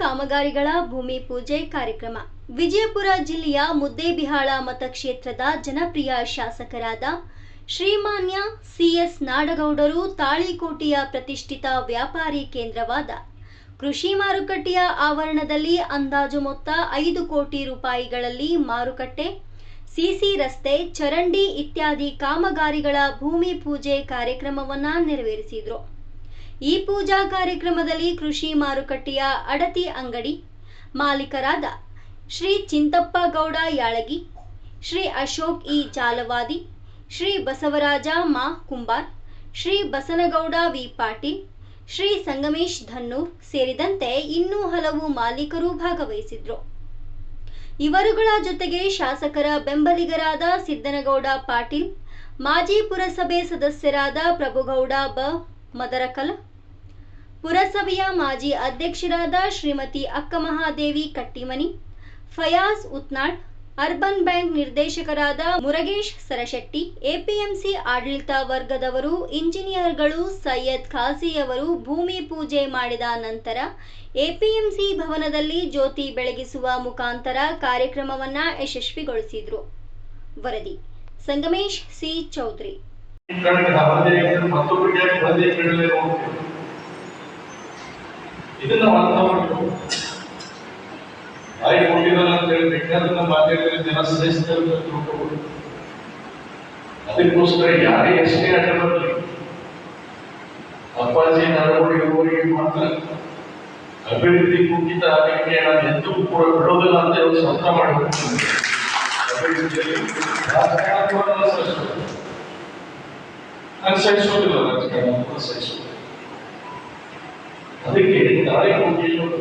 ಕಾಮಗಾರಿಗಳ ಭೂಮಿ ಪೂಜೆ ಕಾರ್ಯಕ್ರಮ ವಿಜಯಪುರ ಜಿಲ್ಲೆಯ ಮುದ್ದೇಬಿಹಾಳ ಮತಕ್ಷೇತ್ರದ ಜನಪ್ರಿಯ ಶಾಸಕರಾದ ಶ್ರೀಮಾನ್ಯ ಸಿಎಸ್ ನಾಡಗೌಡರು ತಾಳಿಕೋಟೆಯ ಪ್ರತಿಷ್ಠಿತ ವ್ಯಾಪಾರಿ ಕೇಂದ್ರವಾದ ಕೃಷಿ ಮಾರುಕಟ್ಟೆಯ ಆವರಣದಲ್ಲಿ ಅಂದಾಜು ಮೊತ್ತ 5 ಕೋಟಿ ರೂಪಾಯಿಗಳಲ್ಲಿ ಮಾರುಕಟ್ಟೆ, ಸಿಸಿ ರಸ್ತೆ, ಚರಂಡಿ ಇತ್ಯಾದಿ ಕಾಮಗಾರಿಗಳ ಭೂಮಿ ಪೂಜೆ ಕಾರ್ಯಕ್ರಮವನ್ನು ನೆರವೇರಿಸಿದರು. ಈ ಪೂಜಾ ಕಾರ್ಯಕ್ರಮದಲ್ಲಿ ಕೃಷಿ ಮಾರುಕಟ್ಟೆಯ ಅಡತಿ ಅಂಗಡಿ ಮಾಲೀಕರಾದ ಶ್ರೀ ಚಿಂತಪ್ಪ ಗೌಡ ಯಾಳಗಿ, ಶ್ರೀ ಅಶೋಕ್ ಇ ಜಾಲವಾದಿ, ಶ್ರೀ ಬಸವರಾಜ ಮಾ ಕುಂಬಾರ್, ಶ್ರೀ ಬಸನಗೌಡ ವಿ ಪಾಟೀಲ್, ಶ್ರೀ ಸಂಗಮೇಶ್ ಧನ್ನೂರ್ ಸೇರಿದಂತೆ ಇನ್ನೂ ಹಲವು ಮಾಲೀಕರು ಭಾಗವಹಿಸಿದ್ರು. ಇವರುಗಳ ಜೊತೆಗೆ ಶಾಸಕರ ಬೆಂಬಲಿಗರಾದ ಸಿದ್ದನಗೌಡ ಪಾಟೀಲ್, ಮಾಜಿ ಪುರಸಭೆ ಸದಸ್ಯರಾದ ಪ್ರಭುಗೌಡ ಬ ಮದರಕಲ, ಪುರಸಭೆಯ ಮಾಜಿ ಅಧ್ಯಕ್ಷರಾದ ಶ್ರೀಮತಿ ಅಕ್ಕಮಹಾದೇವಿ ಕಟ್ಟಿಮನಿ, ಫಯಾಜ್ ಉತ್ನಾಳ್, ಅರ್ಬನ್ ಬ್ಯಾಂಕ್ ನಿರ್ದೇಶಕರಾದ ಮುರಗೇಶ್ ಸರಶೆಟ್ಟಿ, ಎಪಿಎಂಸಿ ಆಡಳಿತ ವರ್ಗದವರು, ಇಂಜಿನಿಯರ್ಗಳು, ಸೈಯದ್ ಖಾಜಿಯವರು ಭೂಮಿ ಪೂಜೆ ಮಾಡಿದ ನಂತರ ಎಪಿಎಂಸಿ ಭವನದಲ್ಲಿ ಜ್ಯೋತಿ ಬೆಳಗಿಸುವ ಮುಖಾಂತರ ಕಾರ್ಯಕ್ರಮವನ್ನು ಯಶಸ್ವಿಗೊಳಿಸಿದರು. ವರದಿ ಸಂಗಮೇಶ್ ಸಿ ಚೌಧರಿ. ಅದಕ್ಕೋಸ್ಕರ ಯಾರೇ ಎಷ್ಟೇ ಅಡ್ಡ ಬರಲಿ ಅಪ್ಪಾಜಿ ನಾಡಗೌಡರಿಗೆ ಮಾತ್ರ ಅಭಿವೃದ್ಧಿ ಕುಂಠಿತ ಆಗಲಿಕ್ಕೆ ನಾನು ಎಂದೂ ಕೂಡ ಬಿಡೋದಿಲ್ಲ ಅಂತ ಹೇಳಿ ಸ್ವತಃ ಮಾಡಬೇಕು. ಅಭಿವೃದ್ಧಿಯಲ್ಲಿ ನಾನು ಸಹಿಸೋದಿಲ್ಲ, ರಾಜಕಾರಣ ಸಹಿಸೋದಿಲ್ಲ. ಅದಕ್ಕೆ ತಾಳಿಕೋಟೆಯಲ್ಲಿ ಒಂದು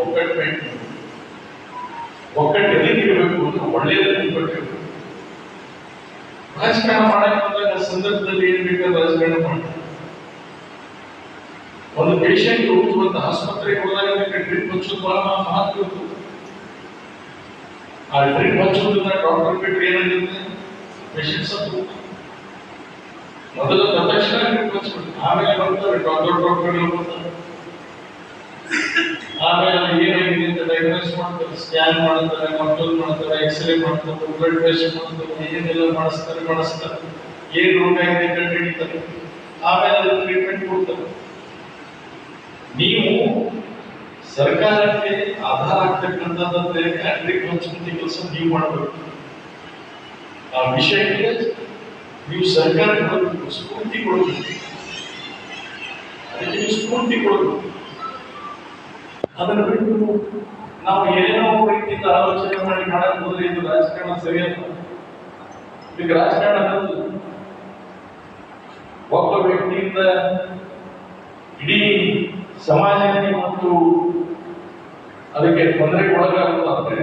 ಒಕ್ಕಟ್ಟು ಎಲ್ಲಿರಬೇಕು ಅಂದ್ರೆ ಒಳ್ಳೆಯದನ್ನು ಕೊಟ್ಟಿರಬೇಕು. ರಾಜಕಾರಣ ಮಾಡಕ್ಕೆ ಬಂದಾಗ ಸಂದರ್ಭದಲ್ಲಿ ಏನ್ ಬೇಕಾದ್ರೆ ರಾಜಕಾರಣ ಮಾಡಿ. ಒಂದು ಪೇಷಂಟ್ ಒಂದು ಆಸ್ಪತ್ರೆಗೆ ಹೋದಾಗ ಡ್ರಿಪ್ ಹಚ್ಚೋದು ಬಹಳ ಮಹತ್ವ. ಆ ಡ್ರಿಪ್ ಹಚ್ಚೋದ್ರಿಂದ ಡಾಕ್ಟರ್ ಬಿಟ್ಟರೆ ಏನಾಗಿರುತ್ತೆ, ಪೇಷಂಟ್ ಸತ್ತು ಮೊದಲು ತಕ್ಷಣ ಡ್ರಿಪ್ ಹಚ್ಬಿಟ್ಟು ಆಮೇಲೆ ಬರ್ತಾರೆ ಡಾಕ್ಟರ್ಗಳು ಬರ್ತಾರೆ. ಆಮೇಲೆ ಏನಾಗಿದೆ ಅಂತ ಡಯಾಗ್ನೋಸ್ ಮಾಡ್ತಾರೆ, ಸ್ಕ್ಯಾನ್ ಮಾಡ್ತಾರೆ, ಮತ್ತೊಂದು ಮಾಡ್ತಾರೆ, ಎಕ್ಸ್ರೇ ಮಾಡ್ತಾರೆ, ಬ್ಲಡ್ ಟೆಸ್ಟ್ ಮಾಡ್ತಾರೆ, ಏನೆಲ್ಲ ಮಾಡಿಸ್ತಾರೆ, ಏನ್ ರೋಗ ಇದೆ ಕಂಡು ಹಿಡಿತಾರೆ, ಆಮೇಲೆ ಅದಕ್ಕೆ ಟ್ರೀಟ್ಮೆಂಟ್ ಕೊಡ್ತಾರೆ. ನೀವು ಸರ್ಕಾರಕ್ಕೆ ಆಧಾರ ಆಗ್ತಕ್ಕಂಥದ್ದಂತೆ ಡ್ರಿಪ್ ಹಚ್ಚುವಂತ ಕೆಲಸ ನೀವು ಮಾಡಬೇಕು. ಆ ವಿಷಯಕ್ಕೆ ನೀವು ಸರ್ಕಾರ ಕೊಡಬೇಕು, ಸ್ಫೂರ್ತಿ ಕೊಡಬೇಕು. ಅದಕ್ಕೆ ನೀವು ಸ್ಫೂರ್ತಿ ಕೊಡಬೇಕು. ಅದನ್ನು ಬಿಟ್ಟು ನಾವು ಏನೇನೋ ರೀತಿಯಿಂದ ಆಲೋಚನೆ ಮಾಡಿ ಮಾಡಕ್ ಹೋದ್ರೆ ಇದು ರಾಜಕಾರಣ ಸರಿಯಲ್ಲ. ಈಗ ರಾಜಕಾರಣದಲ್ಲಿ ಒಬ್ಬ ವ್ಯಕ್ತಿಯಿಂದ ಇಡೀ ಸಮಾಜಕ್ಕೆ ಮತ್ತು ಅದಕ್ಕೆ ತೊಂದರೆಗೆ ಒಳಗಾಗುತ್ತಾದ್ರೆ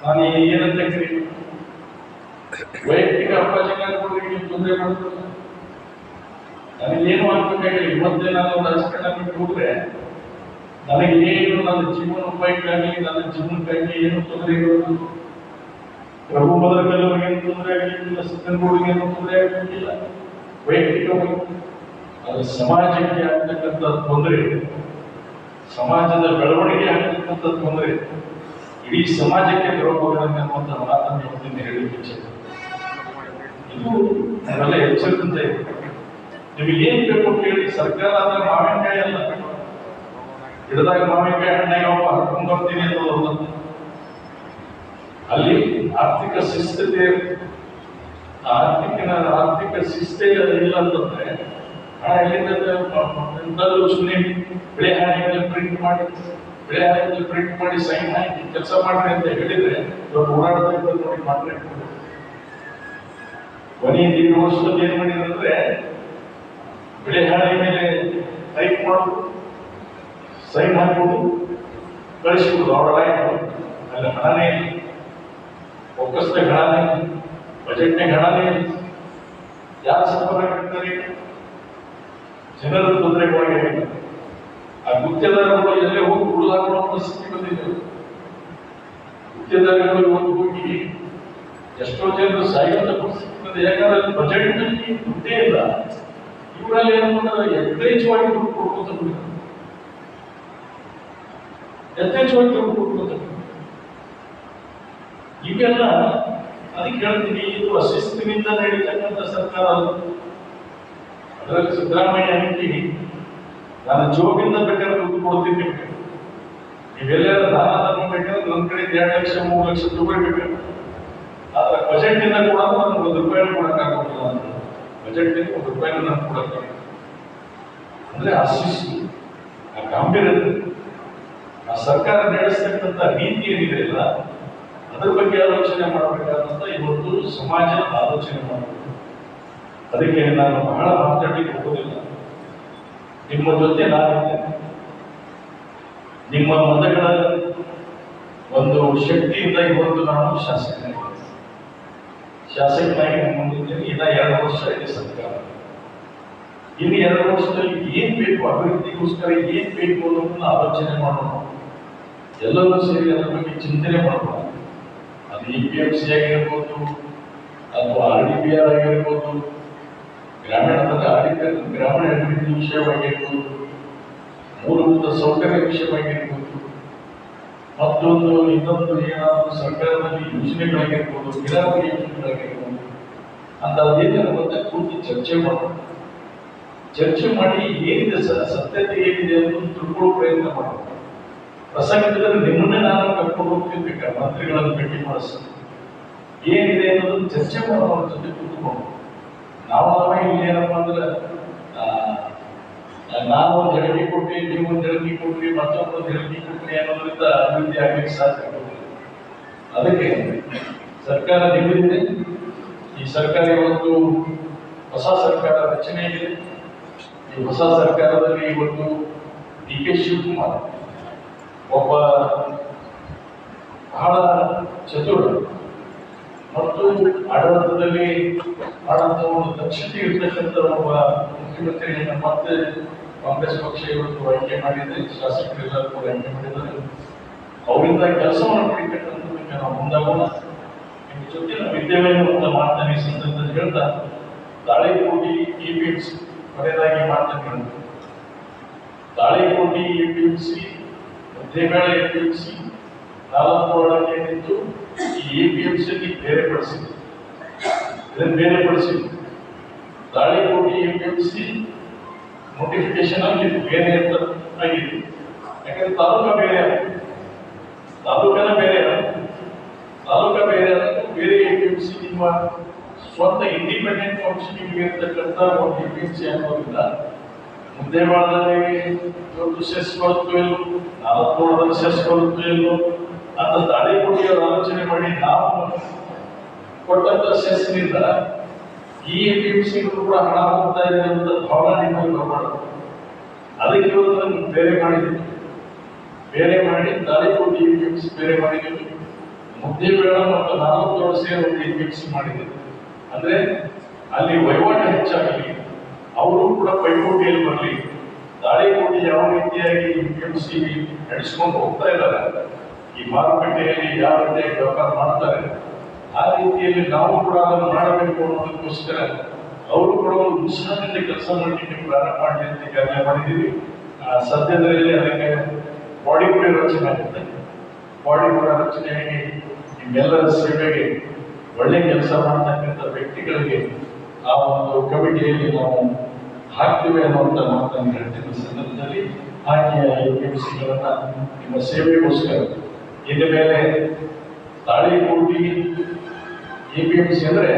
ನಾನು ಏನಂತ ಕರೀ ವೈಯಕ್ತಿಕ ಅಪ್ಪಾಜಿಗಳಿಗೆ ತೊಂದರೆ ಮಾಡ್ತಾರೆ. ನನಗೇನು ಆಗ್ಬೇಕಾಗಿಲ್ಲ. ಇವತ್ತೇ ನಾನು ರಾಜಕಾರಣ ಬಿಟ್ಟು ಹೋದ್ರೆ ನನಗೆ ಏನು ನನ್ನ ಜೀವನೋಪಾಯಕ್ಕಾಗಿ ನನ್ನ ಜೀವನಕ್ಕಾಗಿ ಏನು ತೊಂದರೆ ಇರೋದು. ಪ್ರಭು ಮದರಕಲ್ಲವರಿಗೆ ಏನು ತೊಂದರೆ ಆಗಲಿಕ್ಕಿಲ್ಲ, ಸಿದ್ದನಗೌಡರಿಗೆ ಏನು ತೊಂದರೆ ಆಗಲಿಕ್ಕಿಲ್ಲ ವೈಯಕ್ತಿಕವಾಗಿ. ಅದು ಸಮಾಜಕ್ಕೆ ಆಗ್ತಕ್ಕಂಥ ತೊಂದರೆ, ಸಮಾಜದ ಬೆಳವಣಿಗೆ ಆಗ್ತಕ್ಕಂಥ ತೊಂದರೆ, ಇಡೀ ಸಮಾಜಕ್ಕೆ ದ್ರೋಹಗಳನ್ನು ಅನ್ನುವಂಥ ಮಾತನ್ನು ಇವತ್ತಿನ ಹೇಳಲಿಕ್ಕೆ ಇಚ್ಛೆ. ಇದು ನಾವೆಲ್ಲ ಎಚ್ಚರಿಕೆಯಿಂದ ನಿಮಗೆ ಏನ್ ಬೇಕು ಅಂತ ಹೇಳಿ. ಸರ್ಕಾರ ಅಂದ್ರೆ ಮಾವಿನಕಾಯಿ ಅಲ್ಲ, ಗಿಡದಾಗ ಮಾವಿನಕಾಯಿ ಹಣ್ಣಾಗಿ ಒಬ್ಬ ಹರ್ಕೊಂಡು ಬರ್ತೀನಿ ಅನ್ನೋದಲ್ಲ. ಅಲ್ಲಿ ಆರ್ಥಿಕ ಶಿಸ್ತತೆ, ಆರ್ಥಿಕ ಶಿಸ್ತೇ ಇಲ್ಲ ಅಂತಂದ್ರೆ ಹಣ ಎಲ್ಲಿಂದ ಸುಮ್ಮನೆ ಬೆಳೆ ಹಾನಿ ಪ್ರಿಂಟ್ ಮಾಡಿ ಸೈನ್ ಹಾಕಿ ಕೆಲಸ ಮಾಡ್ರಿ ಅಂತ ಹೇಳಿದ್ರೆ ಓಡಾಡ್ತಾ ನೋಡಿ ಮಾಡ್ರಿ. ಕೊನೆಯ 2 ವರ್ಷದಲ್ಲಿ ಏನ್ ಮಾಡಿದ್ರೆ ಬೆಳೆ ಹಾನಿ ಮೇಲೆ ಟೈಪ್ ಮಾಡೋದು, ಸೈನ್ ಹಾಕ್ಬೋದು, ಕಳಿಸ್ಬೋದು. ಆರ್ಡರ್ ಆಯ್ತು, ಅಲ್ಲಿ ಹಣನೇ ಇಲ್ಲ, ಫೋಕಸ್ನಾಗ ಹಣನೇ ಇಲ್ಲ, ಬಜೆಟ್ನಾಗ ಹಣನೇ ಇಲ್ಲ. ಯಾರು ಸಫರಾಗಿರ್ತಾರೆ? ಜನರ ತೊಂದರೆಗೊಳಗಾಗಿಲ್ಲ. ಆ ಗುತ್ತಿಗೆದಾರರು ಎಲ್ಲೇ ಹೋಗಿ ಉಳಿದಾಡುವ ಪರಿಸ್ಥಿತಿ ಬಂದಿದೆ. ಗುತ್ತಿಗೆದಾರರು ಹೋಗಿ ಎಷ್ಟೋ ಜನರು ಸಾಯುವಂತ ಪರಿಸ್ಥಿತಿ ಬಂದಿದೆ. ಯಾಕಂದ್ರೆ ಬಜೆಟ್ ನಲ್ಲಿ ದುಡ್ಡೇ ಇಲ್ಲ. ಇವರಲ್ಲಿ ಏನು ಯಥೇಚ್ಛವಾಗಿ ದುಡ್ಡು ಕೊಡ್ಕೋತ ಯಥೇಚ್ಛವಾಗಿ ದುಡ್ಡು ಕೊಡ್ತಾರೆ. ಇವೆಲ್ಲ ಅದಕ್ಕೆ ಹೇಳ್ತೀನಿ, ಇದು ಅಶಿಸ್ತಿನಿಂದ ನಡೀತಕ್ಕಂಥ ಸರ್ಕಾರ. ಅದರಲ್ಲಿ ಸಿದ್ದರಾಮಯ್ಯ ಅಂತೀನಿ, ನಾನು ಜೋಬಿಂದ ಬೇಕಾದ್ರೆ ದುಡ್ಡು ಕೊಡ್ತೀನಿ, ನೀವೆಲ್ಲರ ದಾನ ಧರ್ಮ ಬೇಕಾದ್ರೆ ನನ್ನ ಕಡೆ 2 ಲಕ್ಷ 3 ಲಕ್ಷ ತಗೋಬೇಕು, ಆದ್ರೆ ಬಜೆಟ್ ಇಂದ ಕೂಡ ನನಗೆ 1 ರೂಪಾಯಿ ಕೊಡಕ್ಕಾಗೋದಿಲ್ಲ ಅಂತ. ಬಜೆಟ್ ಇಂದ 1 ರೂಪಾಯಿ ನಾನು ಕೊಡಕ್ಕೆ ಅಂದ್ರೆ ಆ ಶಿಸ್ತು, ಆ ಗಾಂಭೀರ್ಯತೆ, ಆ ಸರ್ಕಾರ ನಡೆಸ್ತಕ್ಕಂಥ ನೀತಿ ಏನಿದೆ ಇಲ್ಲ ಅದ್ರ ಬಗ್ಗೆ ಆಲೋಚನೆ ಮಾಡಬೇಕಾದಂತ ಇವತ್ತು ಸಮಾಜ ಆಲೋಚನೆ ಮಾಡಬೇಕು. ಅದಕ್ಕೆ ನಾನು ಬಹಳ ಮಾತಾಡಲಿಕ್ಕೆ ಹೋಗೋದಿಲ್ಲ. ನಿಮ್ಮ ಜೊತೆ ನಾನಿದ್ದೇನೆ. ನಿಮ್ಮ ಮತಗಳ ಒಂದು ಶಕ್ತಿಯಿಂದ ಇವತ್ತು ನಾನು ಶಾಸಕನಾಗಿ ಮುಂದಿದ್ದೇನೆ. ಇನ್ನ 2 ವರ್ಷ ಇದೆ ಸರ್ಕಾರ. ಇನ್ನು 2 ವರ್ಷದಲ್ಲಿ ಏನ್ ಬೇಕು, ಅಭಿವೃದ್ಧಿಗೋಸ್ಕರ ಏನ್ ಬೇಕು ಅನ್ನೋದನ್ನ ಆಲೋಚನೆ ಮಾಡೋಣ. ಎಲ್ಲರೂ ಸೇರಿ ಅದ್ರ ಬಗ್ಗೆ ಚಿಂತನೆ ಮಾಡೋಣ. ಅದು EPMC ಆಗಿರ್ಬೋದು ಅಥವಾ RDPR ಆಗಿರ್ಬೋದು, ಗ್ರಾಮೀಣ ಅಭಿವೃದ್ಧಿ ವಿಷಯವಾಗಿರ್ಬೋದು, ಮೂಲಭೂತ ಸೌಕರ್ಯ ವಿಷಯವಾಗಿರ್ಬೋದು, ಮತ್ತೊಂದು ಇನ್ನೊಂದು ಏನಾದರೂ ಸರ್ಕಾರದಲ್ಲಿ ಯೋಜನೆಗಳಾಗಿರ್ಬೋದು, ನೀರಾವರಿ ಯೋಜನೆಗಳಾಗಿರ್ಬೋದು, ಅಂತ ಅದೇನರ ಮತ್ತೆ ಕೂತು ಚರ್ಚೆ ಮಾಡಿ ಏನಿದೆ ಸತ್ಯತೆ ಏನಿದೆ ಅನ್ನೋದು ತಿಳ್ಕೊಳ್ಳೋ ಪ್ರಯತ್ನ ಮಾಡೋಣ. ಪ್ರಸಂಗದಲ್ಲಿ ನಿಮ್ಮನ್ನೇ ನಾನು ಕರ್ಕೊಂಡು ಹೋಗ್ತಿರ್ಬೇಕು, ಮಂತ್ರಿಗಳನ್ನು ಭೇಟಿ ಮಾಡಿಸ್ತೀನಿ, ಏನಿದೆ ಅನ್ನೋದನ್ನು ಚರ್ಚೆ ಮಾಡೋಣ, ಜೊತೆ ಕೂತ್ಕೊಂಡು. ನಾವೇ ಇಲ್ಲಿ ಏನಪ್ಪ ಅಂದ್ರೆ ನಾನು ಒಂದು ಹೇಳಿಕೆ ಕೊಟ್ಟಿ, ನೀವು ಒಂದು ಹೇಳಿಕೆ ಕೊಟ್ರಿ, ಮತ್ತೊಂದು ಹೇಳಿಕೆ ಕೊಟ್ರಿ ಅನ್ನೋದ್ರಿಂದ ಅಭಿವೃದ್ಧಿ ಆಗ್ಲಿಕ್ಕೆ ಸಾಧ್ಯ ಆಗೋದಿಲ್ಲ. ಅದಕ್ಕೆ ಸರ್ಕಾರ ನಿಮ್ಮದಿದೆ. ಈ ಸರ್ಕಾರ ಇವತ್ತು ಹೊಸ ಸರ್ಕಾರ ರಚನೆ ಇದೆ. ಈ ಹೊಸ ಸರ್ಕಾರದಲ್ಲಿ ಇವತ್ತು DK ಶಿವಕುಮಾರ್ ಒಬ್ಬ ಬಹಳ ಚತುರ ಮತ್ತು ಆಡಳಿತದಲ್ಲಿ ಆಡಳಿತ ಒಂದು ದಕ್ಷತೆ ಇರ್ತಕ್ಕಂಥ ಒಬ್ಬ ಮುಖ್ಯಮಂತ್ರಿಯನ್ನು ಮತ್ತೆ ಕಾಂಗ್ರೆಸ್ ಪಕ್ಷ ಇವತ್ತು ಆಯ್ಕೆ ಮಾಡಿದೆ. ಶಾಸಕರೆಲ್ಲರೂ ಕೂಡ ಆಯ್ಕೆ ಮಾಡಿದ್ದಾರೆ. ಅವರಿಂದ ಕೆಲಸವನ್ನು ಪಡಿತಕ್ಕಂಥದ್ದಕ್ಕೆ ನಾವು ಮುಂದಾಗೋಣ. ನಿಮ್ಮ ಜೊತೆ ನಾವು ಇದ್ದೇವೆ ಅಂತ ಮಾತನ್ನ ಈ ಸಂದರ್ಭದಲ್ಲಿ ಹೇಳ್ತಾ, ತಾಳಿಕೋಟಿ EPMC ಕೊನೆಯದಾಗಿ ಮಾತನ್ನು ಹೇಳ್ತಾರೆ. ತಾಳಿಕೋಟಿ EPMC, ಮುದ್ದೇಬೇಳೆ EPMC 4 ಒಳಗೆ ನಿಂತು ಈ EPMC ಬೇರೆಪಡಿಸಿದೆ. ಇದನ್ನು ಬೇರೆಪಡಿಸಿದೆ. ತಾಳಿಕೋಟಿ EPMC ನೋಟಿಫಿಕೇಶನ್ ಆಗಿದೆ, ಬೇರೆ ಅಂತ ಆಗಿದೆ. ಯಾಕಂದ್ರೆ ತಾಲೂಕ ಬೇರೆ, ತಾಲೂಕನ ಬೇರೆ, ಬೇರೆ EPMC ನಿಮ್ಮ ಸ್ವಂತ ಇಂಡಿಪೆಂಡೆಂಟ್ ಫಂಕ್ಷನಿಂಗ್ ಇರ್ತಕ್ಕಂಥ ಒಂದು EPMC ಅನ್ನೋದಿಲ್ಲ. ಮುದ್ದೇಬೇಳದಲ್ಲಿ ಇವತ್ತು ಸೆಸ್ ಬರುತ್ತೋ ಇಲ್ಲೋ, 4 ಸೆಸ್ ಬರುತ್ತೋ ಇಲ್ಲೋ ಅಂತ ತಾಳಿಕೋಟಿಯವರು ಆಲೋಚನೆ ಮಾಡಿ ನಾವು ಕೊಟ್ಟಂತ ಸೆಸ್ನಿಂದ ಈ EPMC ಕೂಡ ಹಣ ಹೋಗ್ತಾ ಇದೆ ಅಂತ ಭಾವನೆ ನಿಮ್ಮಲ್ಲಿ ಬರಬಾರ್ದು. ಅದಕ್ಕೆ ಇವತ್ತು ಬೇರೆ ಮಾಡಿ ತಾಳಿಕೋಟಿ EPMC ಬೇರೆ ಮಾಡಿದ್ದೀವಿ. ಮುದ್ದೇಬೇಳ ಮತ್ತು 4 ಸೇರಿ ಒಂದು EPMC ಮಾಡಿದ್ದೀವಿ. ಅಂದ್ರೆ ಅಲ್ಲಿ ವಹಿವಾಟು ಹೆಚ್ಚಾಗಲಿ, ಅವರು ಕೂಡ ಪೈಪೋಟಿಯಲ್ಲಿ ಬರಲಿ. ತಾಳಿಕೋಟಿ ಯಾವ ರೀತಿಯಾಗಿ EPMC ನಡೆಸ್ಕೊಂಡು ಹೋಗ್ತಾ ಇದ್ದಾರೆ, ಈ ಮಾರುಕಟ್ಟೆಯಲ್ಲಿ ಯಾವ ರೀತಿಯಾಗಿ ವ್ಯಾಪಾರ ಮಾಡ್ತಾರೆ, ಆ ರೀತಿಯಲ್ಲಿ ನಾವು ಕೂಡ ಅದನ್ನು ಮಾಡಬೇಕು ಅನ್ನೋದಕ್ಕೋಸ್ಕರ ಅವರು ಕೂಡ ಒಂದು ಉತ್ಸಾಹದಿಂದ ಕೆಲಸ ಮಾಡಲಿಕ್ಕೆ ಪ್ರಾರಂಭ ಮಾಡಲಿ ಅಂತ ಈಗಾಗಲೇ ಮಾಡಿದ್ದೀವಿ. ಸದ್ಯದಲ್ಲಿ ಅದಕ್ಕೆ ಬಾಡಿ ಕೂಡ ರಚನೆ ಆಗುತ್ತೆ. ಬಾಡಿ ಕೂಡ ರಚನೆಯಾಗಿ ನಿಮ್ಮೆಲ್ಲರ ಸೇವೆಗೆ ಒಳ್ಳೆ ಕೆಲಸ ಮಾಡತಕ್ಕಂಥ ವ್ಯಕ್ತಿಗಳಿಗೆ ಆ ಒಂದು ಕಮಿಟಿಯಲ್ಲಿ ನಾವು ಹಾಕ್ತೀವಿ ಅನ್ನುವಂಥ ಮಾತನ್ನು ಹೇಳ್ತಿದ್ದ ಸಂದರ್ಭದಲ್ಲಿ ಹಾಕಿ EPMCಗಳನ್ನ ನಿಮ್ಮ ಸೇವೆಗೋಸ್ಕರ ಇದ ಮೇಲೆ ತಾಳಿಕೋಟಿ EPMC ಅಂದ್ರೆ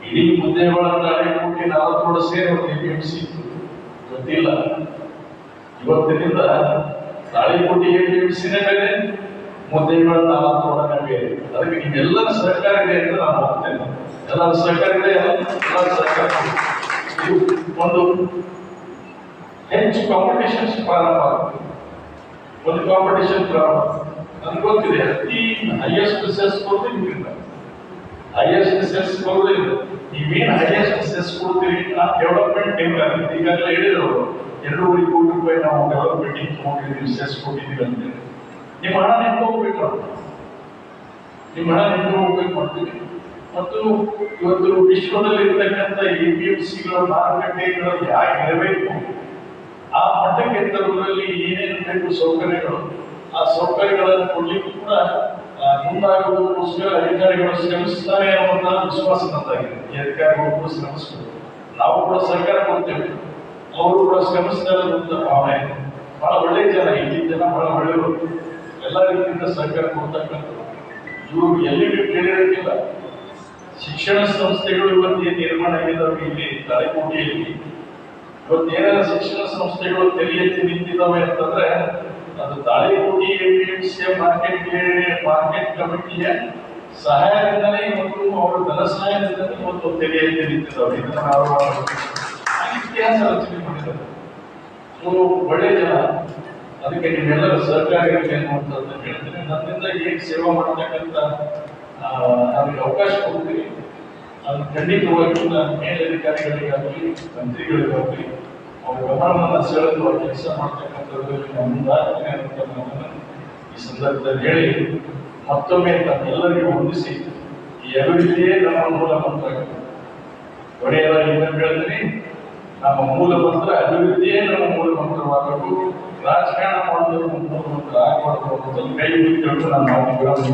ಇಡೀ ಮುದ್ದೇಬೇಳ ತಾಳಿಕೋಟಿ 4 ಸೇರಿ ಒಂದು EPMC ಗೊತ್ತಿಲ್ಲ. ಇವತ್ತಿನಿಂದ ತಾಳಿಕೋಟಿ EPMCನೇ ಬೇರೆ, ಮುದ್ದೇಬೇಳ 4 ಬೇರೆ. ಅದಕ್ಕೆ ನಿಮ್ಮೆಲ್ಲರ ಸರ್ಕಾರ ಇದೆ ಅಂತ ನಾನು ಹೋಗ್ತೇನೆ. ಎಲ್ಲರ ಸರ್ಕಾರ ಇದೆ, ಎಲ್ಲರ ಸರ್ಕಾರ ಒಂದು ಹೆಚ್ಚು ಕಾಂಪಿಟೇಷನ್ಸ್ ಪ್ರಾರಂಭ ಆಗುತ್ತೆ. ಒಂದು ಕಾಂಪಿಟೇಷನ್ ಪ್ರಾರಂಭ ನನ್ಗೆ ಗೊತ್ತಿದೆ. ಅತಿ ಹೈಯೆಸ್ಟ್ ಸೆಸ್ ಕೊಡೋದು ನಿಮ್ಗಿಂತ ಹೈಯೆಸ್ಟ್ ಸೆಸ್ ಕೊಡೋದು ನೀವೇನು ಹೈಯೆಸ್ಟ್ ಸೆಸ್ ಕೊಡ್ತೀವಿ ಆ ಡೆವಲಪ್ಮೆಂಟ್ ಬೇಕಾಗುತ್ತೆ. ಈಗಾಗಲೇ ಹೇಳಿದ್ರು 2.5 ಕೋಟಿ ರೂಪಾಯಿ ನಾವು ಡೆವಲಪ್ಮೆಂಟ್ ತಗೊಂಡಿದ್ದೀವಿ, ಸೆಸ್ ಕೊಟ್ಟಿದ್ದೀವಿ ಅಂತೇಳಿ. ನಿಮ್ಮ ಹಣ ನಿಂತು ಹೋಗ್ಬೇಕು, ಮಾಡ್ತೀವಿ. ಮತ್ತು ಇವತ್ತು ವಿಶ್ವದಲ್ಲಿ ಇರ್ತಕ್ಕಂಥ EPMCಗಳ ಮಾರುಕಟ್ಟೆಗಳು ಯಾಕೆ ಇರಬೇಕು, ಆ ಮಟ್ಟಕ್ಕೆ ತರುವುದರಲ್ಲಿ ಏನೇನು ಬೇಕು ಸೌಕರ್ಯಗಳು ಆ ಸೌಕರ್ಯಗಳನ್ನು ಕೊಡ್ಲಿಕ್ಕೂ ಕೂಡ ಮುಂದಾಗುವುದಕ್ಕೋಸ್ಕರ ಅಧಿಕಾರಿಗಳು ಶ್ರಮಿಸ್ತಾರೆ ಅನ್ನುವಂಥ ವಿಶ್ವಾಸ ನನ್ನದಾಗಿದೆ. ಈ ಅಧಿಕಾರಿಗಳು ಕೂಡ ಶ್ರಮಿಸ್ತಾರೆ, ನಾವು ಕೂಡ ಸರ್ಕಾರ ಕೊಡ್ತೇವೆ, ಅವರು ಕೂಡ ಶ್ರಮಿಸ್ತಾರೆ ಅನ್ನುವಂಥ ಭಾವನೆ ಇದೆ. ಬಹಳ ಒಳ್ಳೆಯ ಜನ, ಇಲ್ಲಿ ಜನ ಬಹಳ ಒಳ್ಳೆಯವರು, ಎಲ್ಲ ರೀತಿಯಿಂದ ಸರ್ಕಾರ ಕೊಡ್ತಕ್ಕಂಥದ್ದು. ಇವರು ಎಲ್ಲಿಗೂ ಕೇಳಿರಲಿಲ್ಲ. ಶಿಕ್ಷಣ ಸಂಸ್ಥೆಗಳು ಇವತ್ತು ನಿರ್ಮಾಣ ಆಗಿದ್ದಾವೆ ಇಲ್ಲಿ ತಾಳಿಕೋಟೆಯಲ್ಲಿ. ಇವತ್ತೇನಾದ ಶಿಕ್ಷಣ ಸಂಸ್ಥೆಗಳು ತಲೆ ಎತ್ತಿ ನಿಂತಿದ್ದಾವೆ ಅಂತಂದ್ರೆ ಅದು ತಾಳಿಕೋಟೆ APMC ಮಾರ್ಕೆಟ್ ಕಮಿಟಿಯ ಸಹಾಯದಿಂದಲೇ ಇವತ್ತು ಅವರ ಧನ ಸಹಾಯದಿಂದಲೇ ಇವತ್ತು ತಲೆ ಎತ್ತಿ ನಿಂತಿದ್ದಾವೆ. ಇದನ್ನು ನಾವು ಇತಿಹಾಸ ರಚನೆ ಮಾಡಿದ್ದಾರೆ. ಅವರು ಒಳ್ಳೆಯ ಜನ, ಅದಕ್ಕೆ ನೀವೆಲ್ಲರೂ ಸಹಕಾರಿಯಾಗಿ ಅನ್ನುವಂಥದ್ದು ಹೇಳ್ತೀನಿ. ನನ್ನಿಂದ ಏನು ಸೇವೆ ಮಾಡತಕ್ಕಂಥ ನಮಗೆ ಅವಕಾಶ ಕೊಡ್ತೀವಿ, ಅದು ಖಂಡಿತವಾಗಿ ನಾನು ಮೇಲಧಿಕಾರಿಗಳಿಗಾಗಲಿ ಮಂತ್ರಿಗಳಿಗಾಗಲಿ ಅವ್ರ ಗಮನವನ್ನು ಸೆಳೆದುವ ಕೆಲಸ ಮಾಡ್ತಕ್ಕಂಥದ್ದು ಮುಂದಾಗ್ತೇನೆ ಅಂತ ನಾನು ಈ ಸಂದರ್ಭದಲ್ಲಿ ಹೇಳಿ ಮತ್ತೊಮ್ಮೆ ತಮ್ಮೆಲ್ಲರಿಗೂ ಹೊಂದಿಸಿ ಈ ಅಭಿವೃದ್ಧಿಯೇ ನಮ್ಮ ಮೂಲ ಮಂತ್ರ. ಒಡೆಯರಾಗಿ ಇನ್ನೊಂದು ಹೇಳ್ತೀನಿ, ನಮ್ಮ ಮೂಲ ಮಂತ್ರ ಅಭಿವೃದ್ಧಿಯೇ ನಮ್ಮ ಮೂಲ ಮಂತ್ರವಾಗಬೇಕು, ರಾಜಕಾರಣ ಮಾಡೋದು ನಮ್ಮ ಮೂಲ ಮಂತ್ರ ಆಗಬಾರ್ದು ಅನ್ನೋದನ್ನು ಕೈ ಬಿಟ್ಟು ನಾನು ಮಾತುಗಳನ್ನು